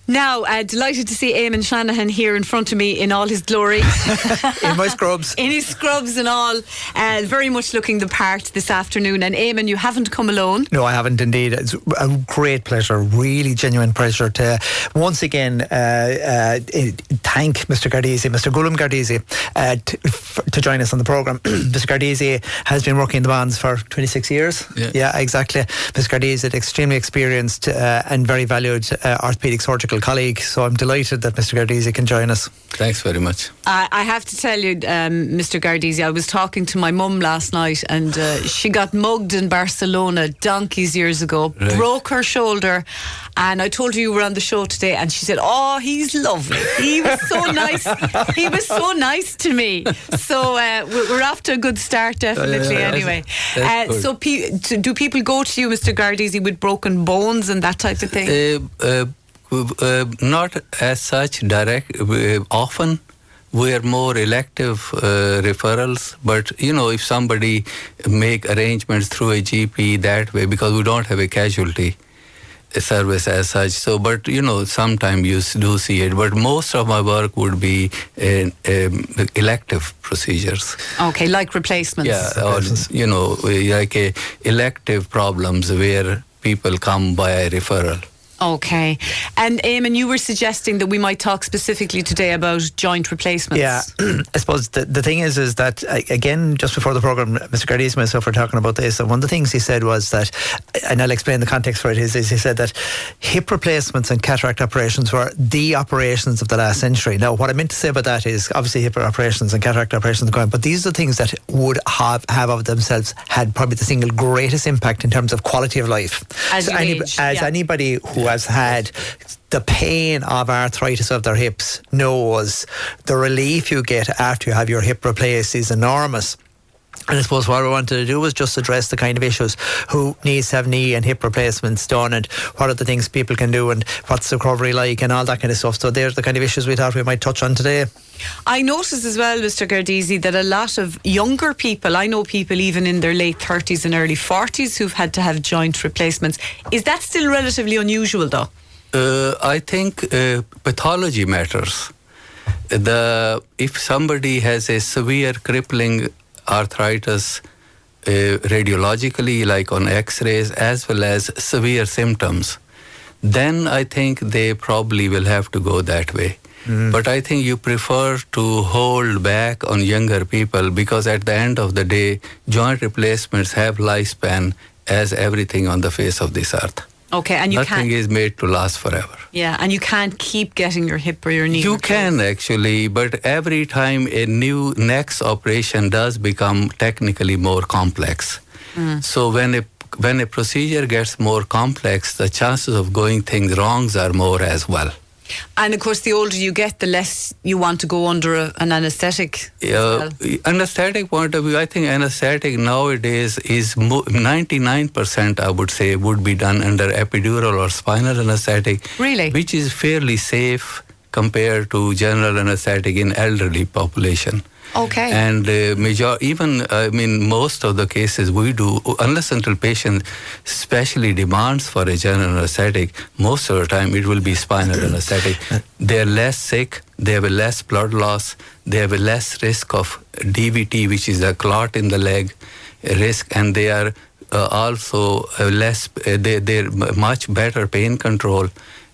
Now, delighted to see Eamon Shanahan here in front of me in all his glory. In my scrubs. In his scrubs and all. Very much looking the part this afternoon. And Eamon, you haven't come alone. No, I haven't indeed. It's a great pleasure, really genuine pleasure to once again thank Mr. Gardezi, Mr. Ghulam Gardezi, to join us on the programme. Mr. Gardezi has been working in the bands for 26 years. Yeah, exactly. Mr. Gardezi is an extremely experienced and very valued orthopaedic surgical colleague, so I'm delighted that Mr. Gardezi can join us. Thanks very much. I have to tell you, Mr. Gardezi, I was talking to my mum last night and she got mugged in Barcelona donkeys years ago, broke her shoulder, and I told her you were on the show today and she said, oh, he's lovely. He was so nice. He was so nice to me. So we're off to a good start, definitely, anyway. So do people go to you, Mr. Gardezi, with broken bones and that type of thing? Not as such direct. Often we are more elective referrals, but if somebody make arrangements through a GP that way, because we don't have a casualty service as such. So, but sometimes you do see it. But most of my work would be elective procedures. Okay, like replacements. Yeah, or like elective problems where people come by a referral. Okay. And Eamon, you were suggesting that we might talk specifically today about joint replacements. Yeah, I suppose the thing is that, again, just before the programme, Mr. Gardezi and myself were talking about this, and one of the things he said was that, and I'll explain the context for it, is he said that hip replacements and cataract operations were the operations of the last century. Now, what I meant to say about that is, obviously hip operations and cataract operations are going, but these are the things that would have of themselves had probably the single greatest impact in terms of quality of life. As anybody who has had the pain of arthritis of their hips knows the relief you get after you have your hip replaced is enormous. And I suppose what we wanted to do was just address the kind of issues: who needs to have knee and hip replacements done, and what are the things people can do, and what's the recovery like, and all that kind of stuff. So there's the kind of issues we thought we might touch on today. I noticed as well, Mr. Gardezi, that a lot of younger people, I know people even in their late 30s and early 40s who've had to have joint replacements. Is that still relatively unusual though? I think pathology matters. If somebody has a severe crippling arthritis radiologically, like on x-rays, as well as severe symptoms, then I think they probably will have to go that way. But I think you prefer to hold back on younger people, because at the end of the day, joint replacements have lifespan as everything on the face of this earth. Okay, and nothing is made to last forever. Yeah, and you can't keep getting your hip or your knee. You can actually, but every time a new next operation does become technically more complex. So when a procedure gets more complex, the chances of going things wrong are more as well. And of course, the older you get, the less you want to go under an anaesthetic. Anesthetic point of view, I think anesthetic nowadays is 99%, I would say, would be done under epidural or spinal anesthetic. Really? Which is fairly safe compared to general anesthetic in elderly population. Okay. And most of the cases we do, unless until patient specially demands for a general anesthetic, most of the time it will be spinal anesthetic. They're less sick, they have a less blood loss, they have a less risk of DVT, which is a clot in the leg risk, and they are also they're much better pain control,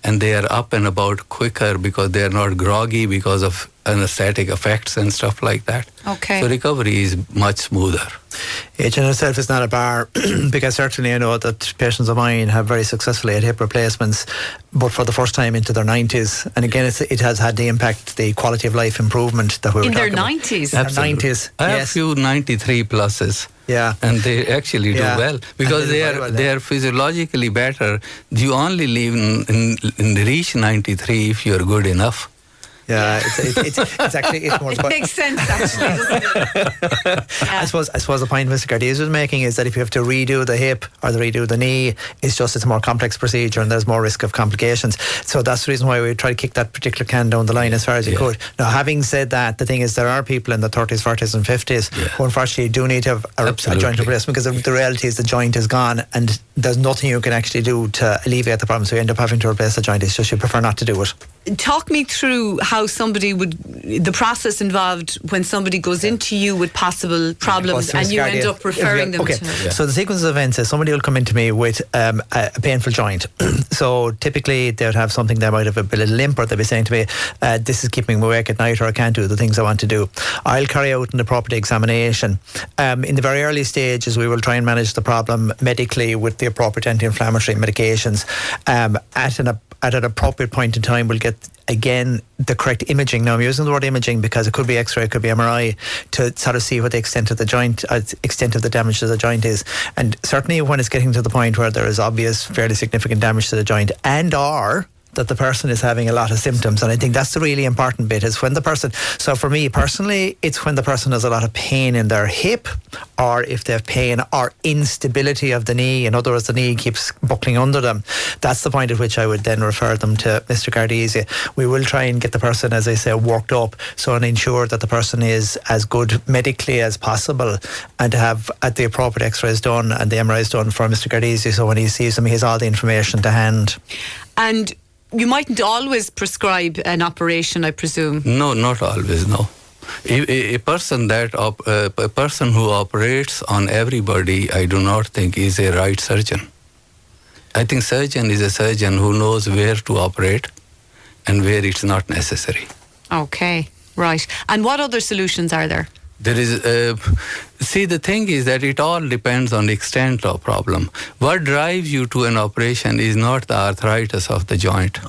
and they are up and about quicker because they are not groggy because of anesthetic effects and stuff like that. Okay. So recovery is much smoother. Age in itself is not a bar, because certainly I know that patients of mine have very successfully had hip replacements, but for the first time into their 90s. And again, it has had the impact, the quality of life improvement that we were talking about. In their 90s? Absolutely. In their 90s, I have a few 93 pluses. Yeah. And they actually do well, because they are physiologically better. You only reach 93 if you're good enough. Yeah, it's actually more. It makes sense, actually, doesn't it? Yeah. I suppose the point Mr. Gardezi was making is that if you have to redo the hip or redo the knee, it's a more complex procedure and there's more risk of complications. So that's the reason why we try to kick that particular can down the line as far as you could. Now, having said that, the thing is there are people in the 30s, 40s and 50s who unfortunately do need to have a joint replacement, because the reality is the joint is gone and there's nothing you can actually do to alleviate the problem, so you end up having to replace the joint. It's just you prefer not to do it. Talk me through how the process involved when somebody goes into you with possible problems and you end up referring them to... So the sequence of events is somebody will come into me with a painful joint. So typically they would have something, they might have a little limp, or they'll be saying to me, this is keeping me awake at night, or I can't do the things I want to do. I'll carry out an appropriate examination. In the very early stages, we will try and manage the problem medically with the appropriate anti-inflammatory medications. At an appropriate point in time, we'll get, again, the correct imaging. Now, I'm using the word imaging because it could be X-ray, it could be MRI, to sort of see what the extent of the joint, extent of the damage to the joint is. And certainly when it's getting to the point where there is obvious, fairly significant damage to the joint, and or that the person is having a lot of symptoms. And I think that's the really important bit, is when the person, so for me personally, it's when the person has a lot of pain in their hip, or if they have pain or instability of the knee, in other words, the knee keeps buckling under them. That's the point at which I would then refer them to Mr. Gardezi. We will try and get the person, as I say, worked up, so and ensure that the person is as good medically as possible, and to have the appropriate x-rays done and the MRIs done for Mr. Gardezi, so when he sees them, he has all the information to hand. And you mightn't always prescribe an operation, I presume. No, not always, no. A person who operates on everybody, I do not think is a right surgeon. I think surgeon is a surgeon who knows where to operate and where it's not necessary. Okay, right. And what other solutions are there? There is, see, the thing is that it all depends on the extent of problem. What drives you to an operation is not the arthritis of the joint.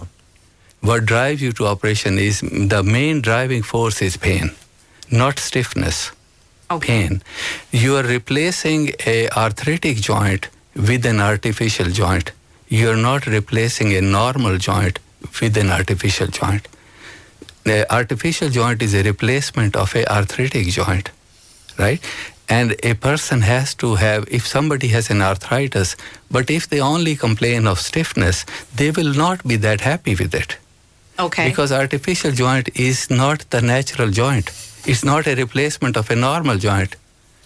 What drives you to operation is, the main driving force is pain, not stiffness. Okay. Pain. You are replacing a arthritic joint with an artificial joint. You are not replacing a normal joint with an artificial joint. The artificial joint is a replacement of an arthritic joint, right? And a person has to have, if somebody has an arthritis, but if they only complain of stiffness, they will not be that happy with it. Okay. Because artificial joint is not the natural joint. It's not a replacement of a normal joint.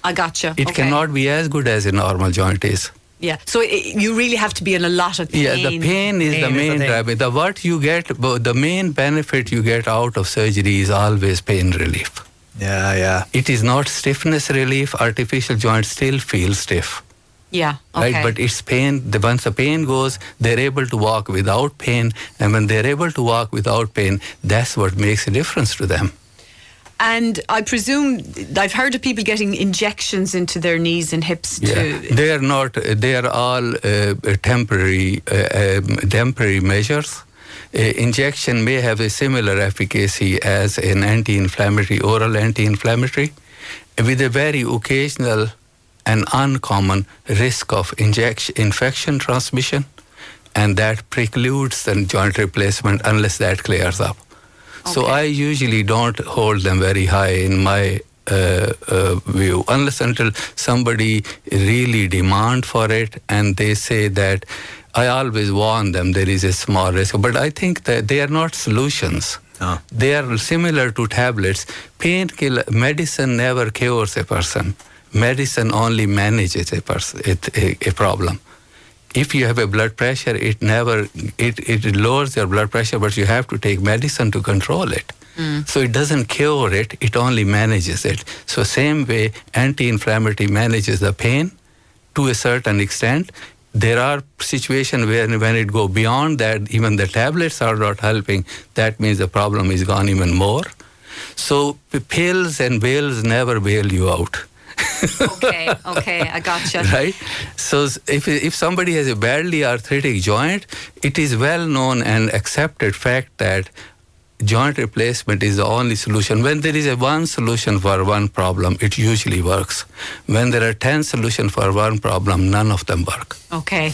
I gotcha. It cannot be as good as a normal joint is. Yeah, so you really have to be in a lot of pain. Yeah, the pain is the main driver. The main benefit you get out of surgery is always pain relief. Yeah. It is not stiffness relief. Artificial joints still feel stiff. Yeah, okay. Right, but it's pain. Once the pain goes, they're able to walk without pain. And when they're able to walk without pain, that's what makes a difference to them. And I presume, I've heard of people getting injections into their knees and hips too. They are not. They are all temporary measures. Injection may have a similar efficacy as an anti-inflammatory, oral anti-inflammatory, with a very occasional and uncommon risk of infection transmission, and that precludes the joint replacement unless that clears up. So I usually don't hold them very high in my view, unless until somebody really demand for it, and they say that. I always warn them there is a small risk, but I think that they are not solutions. No. They are similar to tablets. Painkiller medicine never cures a person. Medicine only manages a problem. If you have a blood pressure, it lowers your blood pressure, but you have to take medicine to control it. So it doesn't cure it, it only manages it. So same way, anti-inflammatory manages the pain to a certain extent. There are situations where when it goes beyond that, even the tablets are not helping. That means the problem is gone even more. So pills and pills never bail you out. Okay, I gotcha. Right? So if somebody has a badly arthritic joint, it is well known and accepted fact that joint replacement is the only solution. When there is a one solution for one problem, it usually works. When there are 10 solutions for one problem, none of them work. Okay,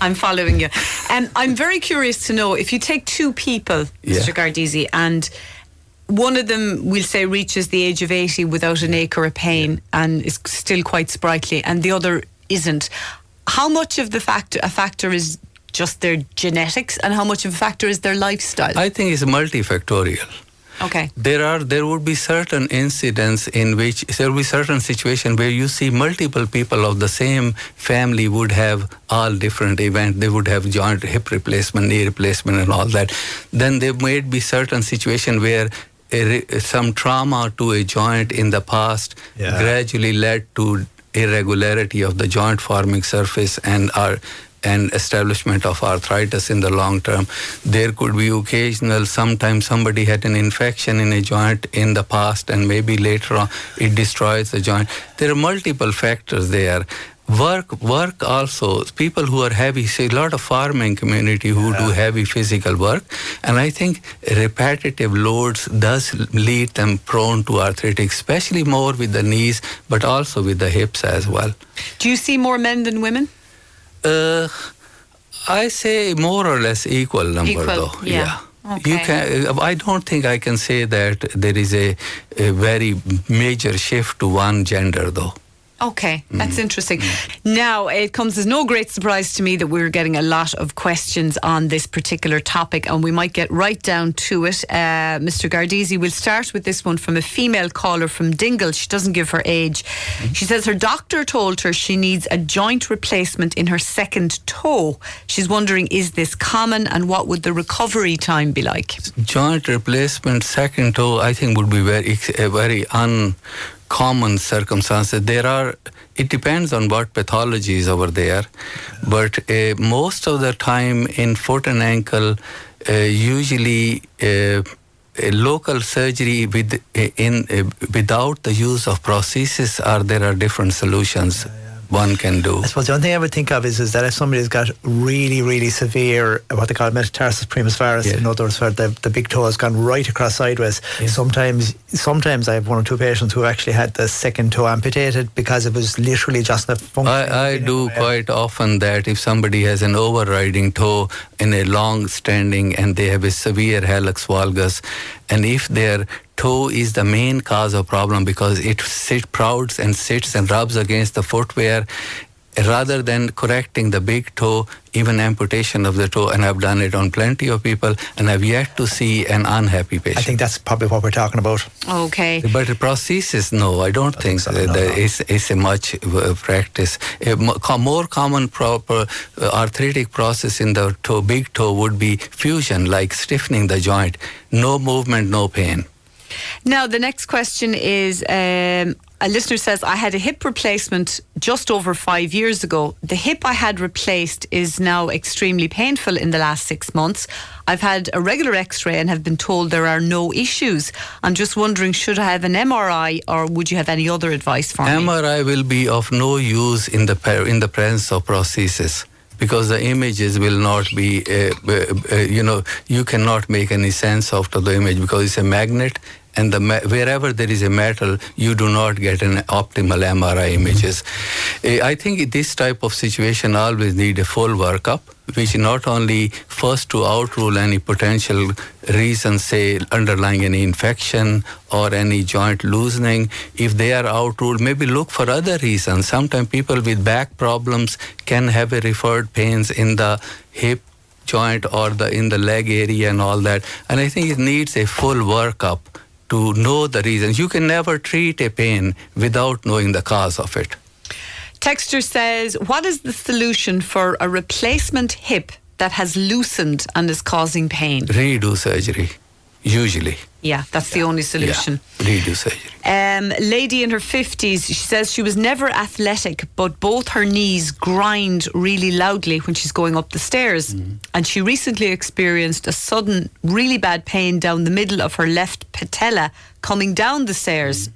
I'm following you. I'm very curious to know, if you take two people, Mr. Gardezi, and one of them, we'll say, reaches the age of 80 without an ache or a pain and is still quite sprightly, and the other isn't. How much of a factor is just their genetics, and how much of a factor is their lifestyle? I think it's multifactorial. Okay. There would be certain incidents in which there will be certain situations where you see multiple people of the same family would have all different events. They would have joint hip replacement, knee replacement, and all that. Then there might be certain situation where some trauma to a joint in the past gradually led to irregularity of the joint forming surface and establishment of arthritis in the long term. There could be occasional, sometimes somebody had an infection in a joint in the past and maybe later on it destroys the joint. There are multiple factors there. Work also, people who are heavy, say a lot of farming community who do heavy physical work, and I think repetitive loads does lead them prone to arthritic, especially more with the knees, but also with the hips as well. Do you see more men than women? I say more or less equal number though. Yeah. Okay. I don't think I can say that there is a very major shift to one gender though. Okay, that's interesting. Now, it comes as no great surprise to me that we're getting a lot of questions on this particular topic, and we might get right down to it. Mr. Gardezi, we'll start with this one from a female caller from Dingle. She doesn't give her age. She says her doctor told her she needs a joint replacement in her second toe. She's wondering, is this common, and what would the recovery time be like? Joint replacement, second toe, I think would be very uncommon circumstances. It depends on what pathology is over there, but most of the time in foot and ankle, usually a local surgery without the use of prosthesis, there are different solutions one can do. I suppose the only thing I would think of is that if somebody's got really, really severe, what they call metatarsus primus varus, in other words, where the big toe has gone right across sideways, sometimes I have one or two patients who actually had the second toe amputated because it was literally just not functioning. I do quite often that if somebody has an overriding toe in a long standing and they have a severe hallux valgus, and if their toe is the main cause of problem because it prouds and sits and rubs against the footwear, rather than correcting the big toe, even amputation of the toe, and I've done it on plenty of people, and I've yet to see an unhappy patient. I think that's probably what we're talking about. Okay. But prosthesis, no, I don't think so. It's a much practice. A more common proper arthritic process in the toe, big toe would be fusion, like stiffening the joint. No movement, no pain. Now, the next question is, a listener says, I had a hip replacement just over 5 years ago. The hip I had replaced is now extremely painful in the last 6 months. I've had a regular x-ray and have been told there are no issues. I'm just wondering, should I have an MRI, or would you have any other advice for me? MRI will be of no use in the presence of prosthesis, because the images will not be, you cannot make any sense out of the image because it's a magnet, and wherever there is a metal, you do not get an optimal MRI images. I think this type of situation always need a full workup, which not only first to outrule any potential reasons, say underlying any infection or any joint loosening. If they are outruled, maybe look for other reasons. Sometimes people with back problems can have a referred pains in the hip joint or in the leg area and all that. And I think it needs a full workup to know the reasons. You can never treat a pain without knowing the cause of it. Texter says, what is the solution for a replacement hip that has loosened and is causing pain? Redo surgery, usually. Yeah, that's the only solution. Yeah, redo surgery. Lady in her 50s, she says she was never athletic, but both her knees grind really loudly when she's going up the stairs. And she recently experienced a sudden, really bad pain down the middle of her left patella coming down the stairs.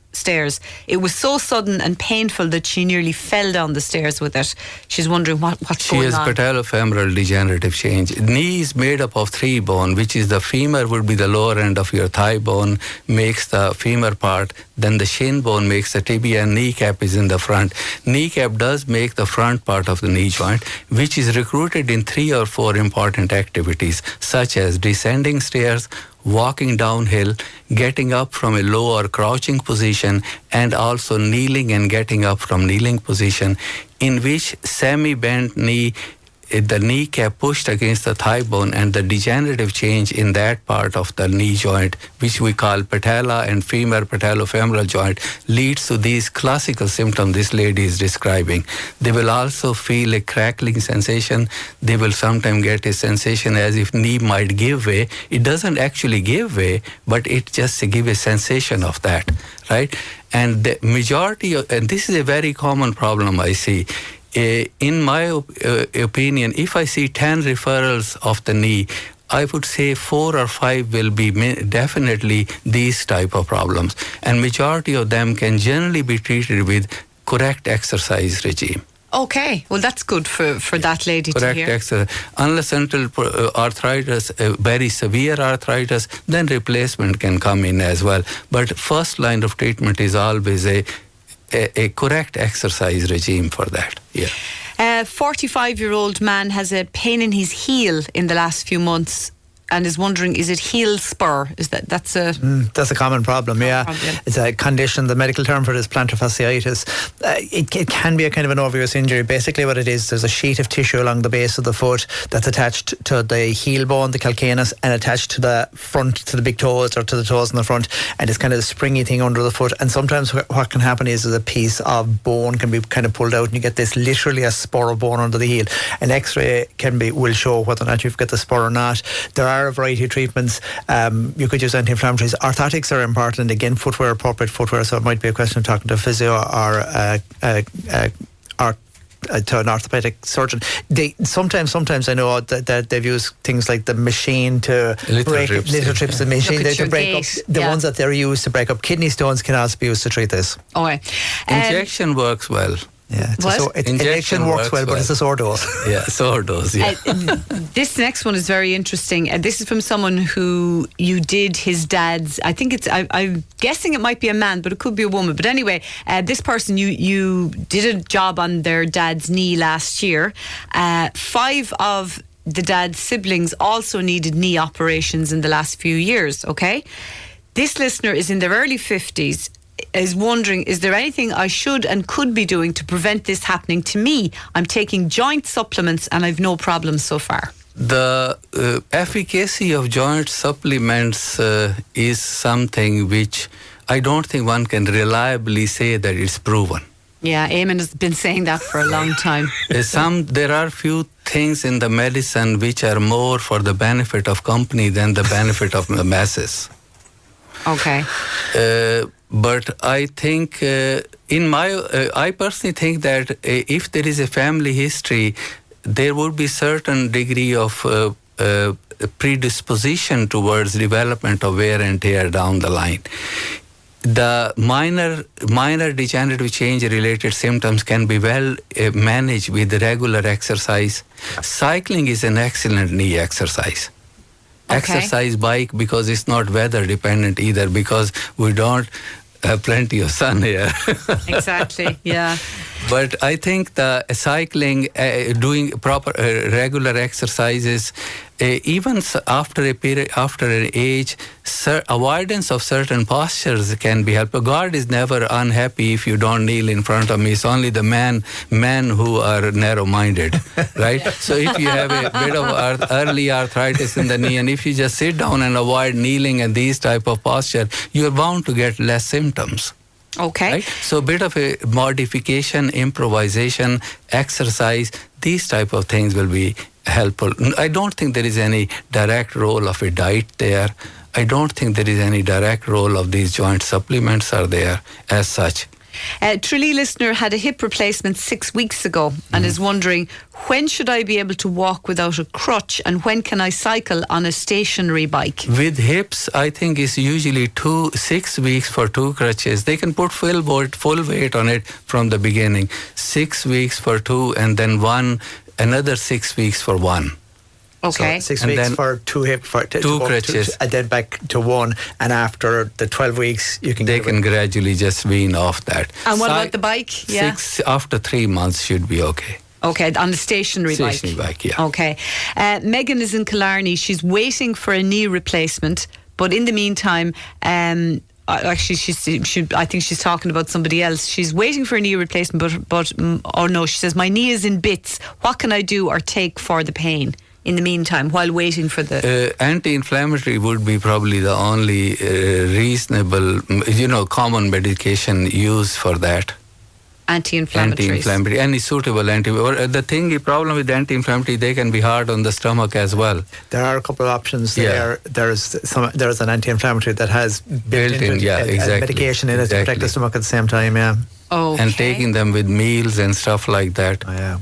It was so sudden and painful that she nearly fell down the stairs with it. She's wondering what's going on. She has patellofemoral degenerative change. Knee is made up of 3 bones, which is the femur would be the lower end of your thigh bone, makes the femur part, then the shin bone makes the tibia, and kneecap is in the front. Kneecap does make the front part of the knee joint, which is recruited in 3 or 4 important activities, such as descending stairs, walking downhill, getting up from a low or crouching position, and also kneeling and getting up from kneeling position, in which semi-bent knee, the kneecap pushed against the thigh bone, and the degenerative change in that part of the knee joint, which we call patella and femur patellofemoral joint, leads to these classical symptoms this lady is describing. They will also feel a crackling sensation. They will sometimes get a sensation as if knee might give way. It doesn't actually give way, but it just gives a sensation of that, right? And the majority of, and this is a very common problem I see. In my opinion, if I see 10 referrals of the knee, I would say 4 or 5 will be definitely these type of problems. And majority of them can generally be treated with correct exercise regime. Okay, well that's good for that lady correct to hear. Exercise. Unless until arthritis, very severe arthritis, then replacement can come in as well. But first line of treatment is always a correct exercise regime for that. Yeah. 45-year-old man has a pain in his heel in the last few months and is wondering, is it heel spur? That's a common problem, yeah. It's a condition, the medical term for it is plantar fasciitis. It can be a kind of an obvious injury. Basically what it is, there's a sheet of tissue along the base of the foot that's attached to the heel bone, the calcaneus, and attached to the front, to the big toes or to the toes in the front, and it's kind of a springy thing under the foot. And sometimes what can happen is a piece of bone can be kind of pulled out and you get this literally a spur of bone under the heel. An x-ray will show whether or not you've got the spur or not. There are a variety of treatments. You could use anti-inflammatories. Orthotics are important. Again, footwear, appropriate footwear. So it might be a question of talking to a physio or to an orthopaedic surgeon. They sometimes I know that they've used things like the machine to break little trips. The machine to break up the ones that they're used to break up. Kidney stones can also be used to treat this. Okay. Injection works well. Yeah, injection works well, but it's a sore dose. Yeah, sore dose. Yeah. This next one is very interesting. This is from someone who you did his dad's. I think it's. I'm guessing it might be a man, but it could be a woman. But anyway, this person you did a job on their dad's knee last year. 5 of the dad's siblings also needed knee operations in the last few years. Okay, this listener is in their early 50s. Is wondering, is there anything I should and could be doing to prevent this happening to me? I'm taking joint supplements and I've no problems so far. The efficacy of joint supplements is something which I don't think one can reliably say that it's proven. Yeah, Eamon has been saying that for a long time. There are few things in the medicine which are more for the benefit of company than the benefit of the masses. Okay. But I think, I personally think that if there is a family history, there would be certain degree of predisposition towards development of wear and tear down the line. The minor degenerative change related symptoms can be well managed with regular exercise. Cycling is an excellent knee exercise. Okay. Exercise bike because it's not weather dependent either, because we don't have plenty of sun here. Exactly, yeah. But I think the cycling, doing proper regular exercises, even after a period, after an age, avoidance of certain postures can be helpful. God is never unhappy if you don't kneel in front of me. It's only the men who are narrow-minded, right? So if you have a bit of early arthritis in the knee, and if you just sit down and avoid kneeling and these type of posture, you're bound to get less symptoms. Okay. Right? So a bit of a modification, improvisation, exercise, these type of things will be helpful. I don't think there is any direct role of a diet there. I don't think there is any direct role of these joint supplements are there as such. Tralee listener had a hip replacement 6 weeks ago and is wondering, when should I be able to walk without a crutch and when can I cycle on a stationary bike? With hips, I think it's usually 6 weeks for 2 crutches. They can put full weight on it from the beginning. 6 weeks for 2 and then another 6 weeks for 1. Okay. So 6 weeks for 2 hip, for 2 crutches, and then back to 1. And after the 12 weeks, they can gradually just wean off that. And what about the bike? Yeah. After 3 months should be okay. Okay, on the stationary bike. Stationary bike, yeah. Okay. Megan is in Killarney. She's waiting for a knee replacement, But in the meantime, actually, I think she's talking about somebody else. She's waiting for a knee replacement, but oh no, she says, my knee is in bits. What can I do or take for the pain in the meantime while waiting for the... Anti-inflammatory would be probably the only reasonable, common medication used for that. Anti-inflammatories. Any suitable the problem with anti-inflammatory, they can be hard on the stomach as well. There are a couple of options there. There's an anti-inflammatory that has built-in medication in it to protect the stomach at the same time. Yeah. Okay. And taking them with meals and stuff like that. Oh, yeah.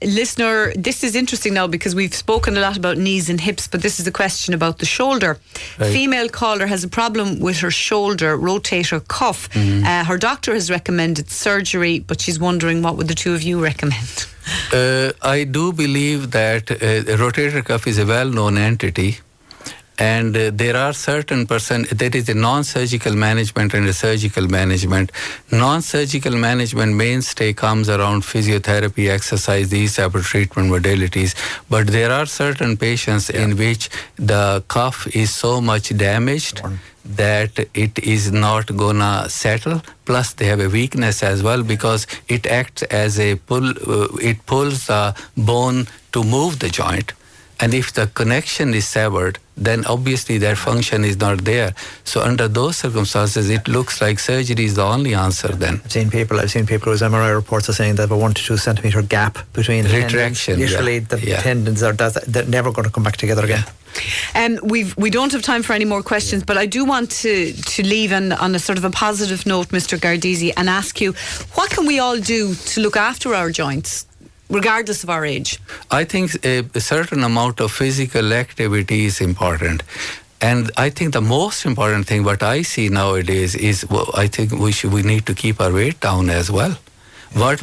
Listener, this is interesting now because we've spoken a lot about knees and hips, but this is a question about the shoulder. Right. Female caller has a problem with her shoulder rotator cuff. Her doctor has recommended surgery, but she's wondering, what would the two of you recommend? I do believe that rotator cuff is a well-known entity. And there are certain there is a non-surgical management and a surgical management. Non-surgical management mainstay comes around physiotherapy, exercise, these type of treatment modalities. But there are certain patients in which the cuff is so much damaged that it is not gonna settle. Plus they have a weakness as well because it acts as a pull, it pulls the bone to move the joint. And if the connection is severed, then obviously that function is not there. So under those circumstances, it looks like surgery is the only answer then. I've seen people whose MRI reports are saying that a 1 to 2 centimetre gap between the retraction. Tendons. Usually the tendons they're never going to come back together again. We don't have time for any more questions, but I do want to leave on a sort of a positive note, Mr. Gardezi, and ask you, what can we all do to look after our joints, regardless of our age? I think a certain amount of physical activity is important. And I think the most important thing what I see nowadays is I think we need to keep our weight down as well. What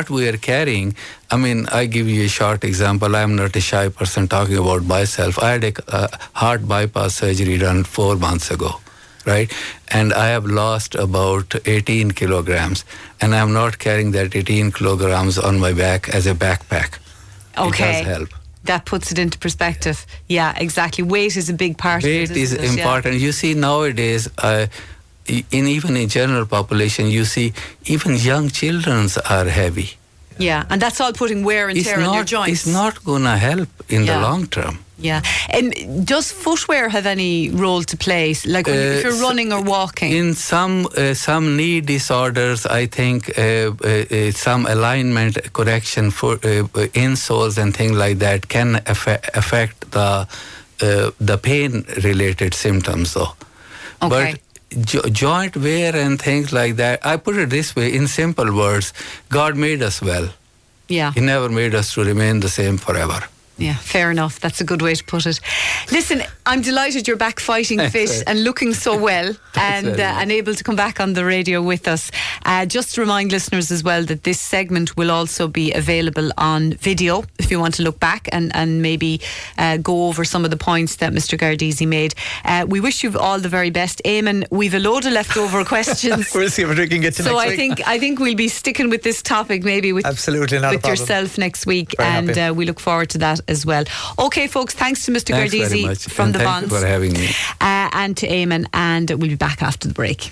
we are carrying, I mean, I give you a short example. I'm not a shy person talking about myself. I had a heart bypass surgery done 4 months ago. Right? And I have lost about 18 kilograms. And I'm not carrying that 18 kilograms on my back as a backpack. Okay. It does help. That puts it into perspective. Yeah, exactly. Weight is a big part of it. Weight is important. You see nowadays, even in general population, you see even young children are heavy. Yeah, and that's all putting wear and tear on your joints. It's not going to help in the long term. Yeah. Does footwear have any role to play, like if you're running or walking? In some knee disorders, I think some alignment correction for insoles and things like that can affect the pain-related symptoms, though. Okay. But joint wear and things like that, I put it this way, in simple words, God made us well. Yeah. He never made us to remain the same forever. Yeah, fair enough. That's a good way to put it. Listen, I'm delighted you're back fighting fit and looking so well and able to come back on the radio with us. Just to remind listeners as well that this segment will also be available on video if you want to look back and maybe go over some of the points that Mr. Gardezi made. We wish you all the very best. Eamon, we've a load of leftover questions. We'll see if we can get to next week. I think we'll be sticking with this topic maybe with yourself next week. Very and we look forward to that as well. Okay, folks, thanks to Mr. Gardezi from the Bonds. Thank you for having me. And to Eamon, and we'll be back after the break.